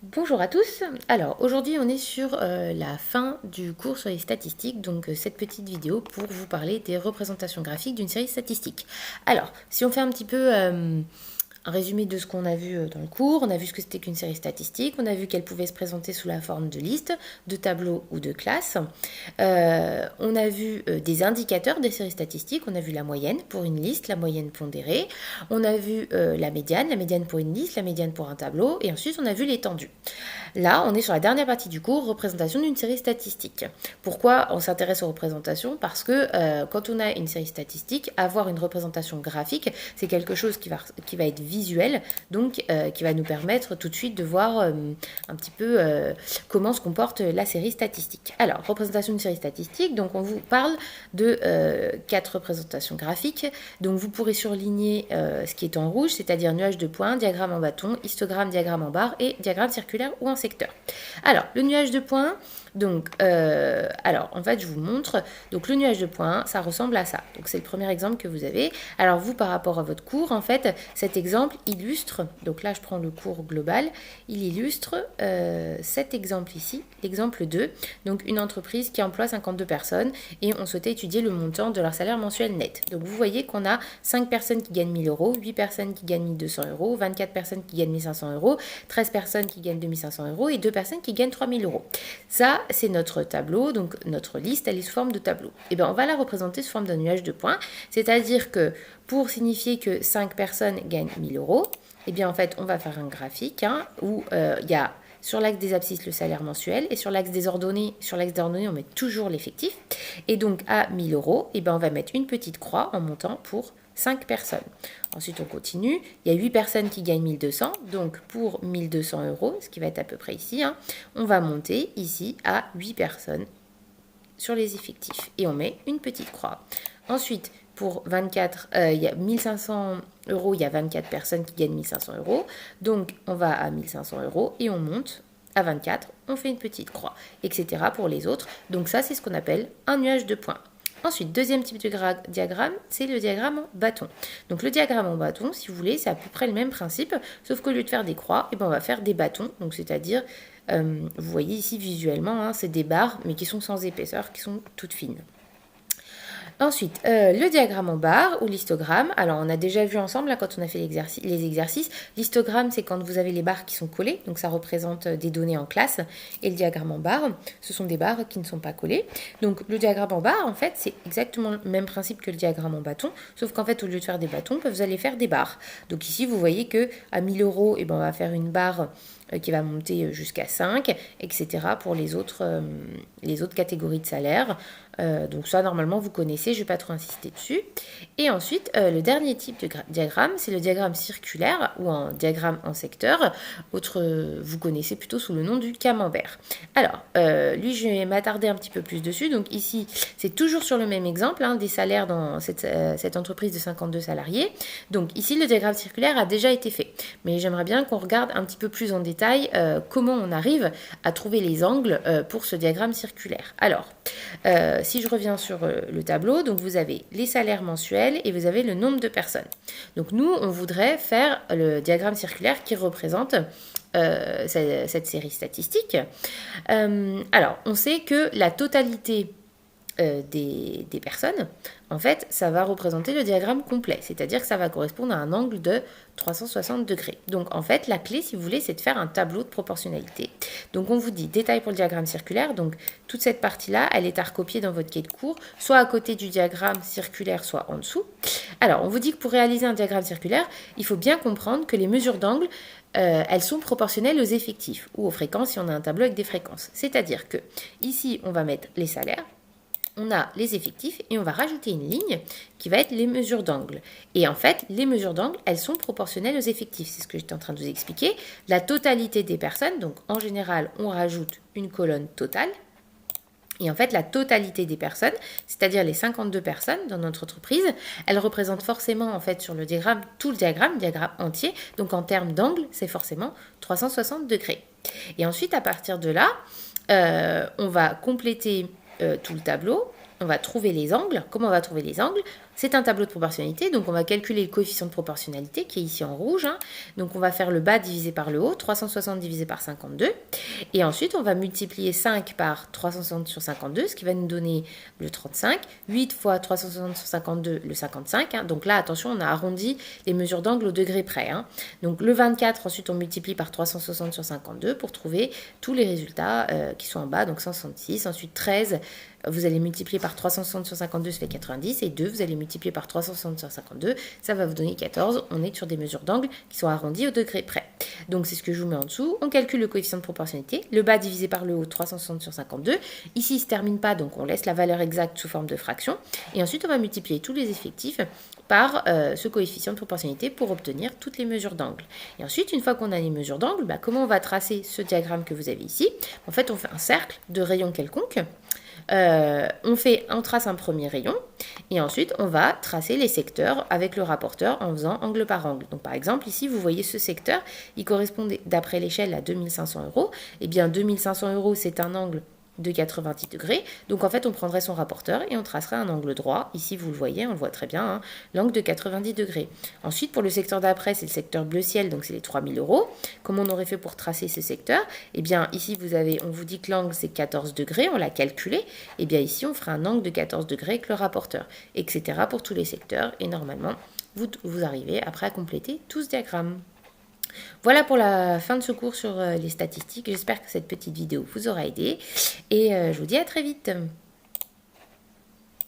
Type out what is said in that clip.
Bonjour à tous. Alors aujourd'hui on est sur la fin du cours sur les statistiques, donc cette petite vidéo pour vous parler des représentations graphiques d'une série statistique. Alors si on fait un petit peu un résumé de ce qu'on a vu dans le cours, on a vu ce que c'était qu'une série statistique, on a vu qu'elle pouvait se présenter sous la forme de listes, de tableaux ou de classes. On a vu des indicateurs des séries statistiques, on a vu la moyenne pour une liste, la moyenne pondérée, on a vu la médiane pour une liste, la médiane pour un tableau, et ensuite on a vu l'étendue. Là, on est sur la dernière partie du cours, représentation d'une série statistique. Pourquoi on s'intéresse aux représentations? Parce que quand on a une série statistique, avoir une représentation graphique, c'est quelque chose qui va être visuel, donc qui va nous permettre tout de suite de voir un petit peu comment se comporte la série statistique. Alors, représentation d'une série statistique, donc on vous parle de 4 représentations graphiques. Donc vous pourrez surligner ce qui est en rouge, c'est-à-dire nuage de points, diagramme en bâton, histogramme, diagramme en barre et diagramme circulaire ou en secteur. Alors, le nuage de points, donc, alors en fait je vous montre, donc le nuage de points, ça ressemble à ça. Donc c'est le premier exemple que vous avez. Alors vous, par rapport à votre cours, en fait, cet exemple illustre, donc là je prends le cours global, il illustre cet exemple ici, l'exemple 2, donc une entreprise qui emploie 52 personnes et on souhaitait étudier le montant de leur salaire mensuel net. Donc vous voyez qu'on a 5 personnes qui gagnent 1000 euros, 8 personnes qui gagnent 1200 euros, 24 personnes qui gagnent 1500 euros, 13 personnes qui gagnent 2500 euros et 2 personnes qui gagnent 3000 euros. Ça, c'est notre tableau, donc notre liste, elle est sous forme de tableau. Et bien on va la représenter sous forme d'un nuage de points, c'est-à-dire que pour signifier que 5 personnes gagnent 1000 euros, et bien en fait on va faire un graphique où il y a sur l'axe des abscisses le salaire mensuel et sur l'axe des ordonnées, on met toujours l'effectif. Et donc à 1000 euros, et ben on va mettre une petite croix en montant pour 5 personnes. Ensuite, on continue. Il y a 8 personnes qui gagnent 1200. Donc, pour 1200 euros, ce qui va être à peu près ici, on va monter ici à 8 personnes sur les effectifs. Et on met une petite croix. Ensuite, pour 24, il y a 1500 euros, il y a 24 personnes qui gagnent 1500 euros. Donc, on va à 1500 euros et on monte à 24. On fait une petite croix, etc. pour les autres. Donc, ça, c'est ce qu'on appelle un nuage de points. Ensuite, deuxième type de diagramme, c'est le diagramme en bâton. Donc le diagramme en bâton, si vous voulez, c'est à peu près le même principe, sauf qu'au lieu de faire des croix, on va faire des bâtons. Donc c'est-à-dire, vous voyez ici visuellement, c'est des barres, mais qui sont sans épaisseur, qui sont toutes fines. Ensuite, le diagramme en barre ou l'histogramme. Alors, on a déjà vu ensemble, là, quand on a fait les exercices, l'histogramme, c'est quand vous avez les barres qui sont collées, donc ça représente des données en classe. Et le diagramme en barre, ce sont des barres qui ne sont pas collées. Donc, le diagramme en barre, en fait, c'est exactement le même principe que le diagramme en bâton, sauf qu'en fait, au lieu de faire des bâtons, vous allez faire des barres. Donc ici, vous voyez que à 1000 euros, on va faire une barre qui va monter jusqu'à 5, etc. pour les autres catégories de salaire. Donc ça, normalement, vous connaissez, je ne vais pas trop insister dessus. Et ensuite, le dernier type de diagramme, c'est le diagramme circulaire ou un diagramme en secteur. Vous connaissez plutôt sous le nom du camembert. Alors, lui, je vais m'attarder un petit peu plus dessus. Donc ici, c'est toujours sur le même exemple, des salaires dans cette entreprise de 52 salariés. Donc ici, le diagramme circulaire a déjà été fait. Mais j'aimerais bien qu'on regarde un petit peu plus en détail comment on arrive à trouver les angles pour ce diagramme circulaire. Alors, si je reviens sur le tableau, donc vous avez les salaires mensuels et vous avez le nombre de personnes. Donc nous, on voudrait faire le diagramme circulaire qui représente cette série statistique. Alors, on sait que la totalité des personnes, en fait, ça va représenter le diagramme complet, c'est-à-dire que ça va correspondre à un angle de 360 degrés. Donc, en fait, la clé, si vous voulez, c'est de faire un tableau de proportionnalité. Donc, on vous dit détail pour le diagramme circulaire. Donc, toute cette partie-là, elle est à recopier dans votre cahier de cours, soit à côté du diagramme circulaire, soit en dessous. Alors, on vous dit que pour réaliser un diagramme circulaire, il faut bien comprendre que les mesures d'angle, elles sont proportionnelles aux effectifs ou aux fréquences si on a un tableau avec des fréquences. C'est-à-dire que ici, on va mettre les salaires, on a les effectifs et on va rajouter une ligne qui va être les mesures d'angle. Et en fait, les mesures d'angle, elles sont proportionnelles aux effectifs. C'est ce que j'étais en train de vous expliquer. La totalité des personnes, donc en général, on rajoute une colonne totale. Et en fait, la totalité des personnes, c'est-à-dire les 52 personnes dans notre entreprise, elles représentent forcément, en fait, sur le diagramme, tout le diagramme entier. Donc, en termes d'angle, c'est forcément 360 degrés. Et ensuite, à partir de là, on va compléter tout le tableau, on va trouver les angles. Comment on va trouver les angles? C'est un tableau de proportionnalité, donc on va calculer le coefficient de proportionnalité qui est ici en rouge. Hein. Donc on va faire le bas divisé par le haut, 360 divisé par 52. Et ensuite on va multiplier 5 par 360 sur 52, ce qui va nous donner le 35. 8 fois 360 sur 52, le 55. Hein. Donc là, attention, on a arrondi les mesures d'angle au degré près. Hein. Donc le 24, ensuite on multiplie par 360 sur 52 pour trouver tous les résultats qui sont en bas, donc 166. Ensuite 13, vous allez multiplier par 360 sur 52, ça fait 90. Et 2, vous allez multiplier par 360 sur 52, ça va vous donner 14. On est sur des mesures d'angle qui sont arrondies au degré près. Donc c'est ce que je vous mets en dessous. On calcule le coefficient de proportionnalité. Le bas divisé par le haut, 360 sur 52. Ici, il ne se termine pas, donc on laisse la valeur exacte sous forme de fraction. Et ensuite, on va multiplier tous les effectifs par ce coefficient de proportionnalité pour obtenir toutes les mesures d'angle. Et ensuite, une fois qu'on a les mesures d'angle, comment on va tracer ce diagramme que vous avez ici? En fait, on fait un cercle de rayons quelconques. On trace un premier rayon et ensuite on va tracer les secteurs avec le rapporteur en faisant angle par angle. Donc par exemple ici vous voyez ce secteur, il correspond d'après l'échelle à 2500 €. Et bien 2500 € c'est un angle de 90 degrés. Donc en fait on prendrait son rapporteur et on tracerait un angle droit. Ici vous le voyez, on le voit très bien, hein, l'angle de 90 degrés. Ensuite pour le secteur d'après c'est le secteur bleu ciel, donc c'est les 3000 €. Comment on aurait fait pour tracer ce secteur? Eh bien ici on vous dit que l'angle c'est 14 degrés, on l'a calculé. Et bien ici on fera un angle de 14 degrés avec le rapporteur, etc. pour tous les secteurs. Et normalement vous arrivez après à compléter tout ce diagramme. Voilà pour la fin de ce cours sur les statistiques. J'espère que cette petite vidéo vous aura aidé et je vous dis à très vite.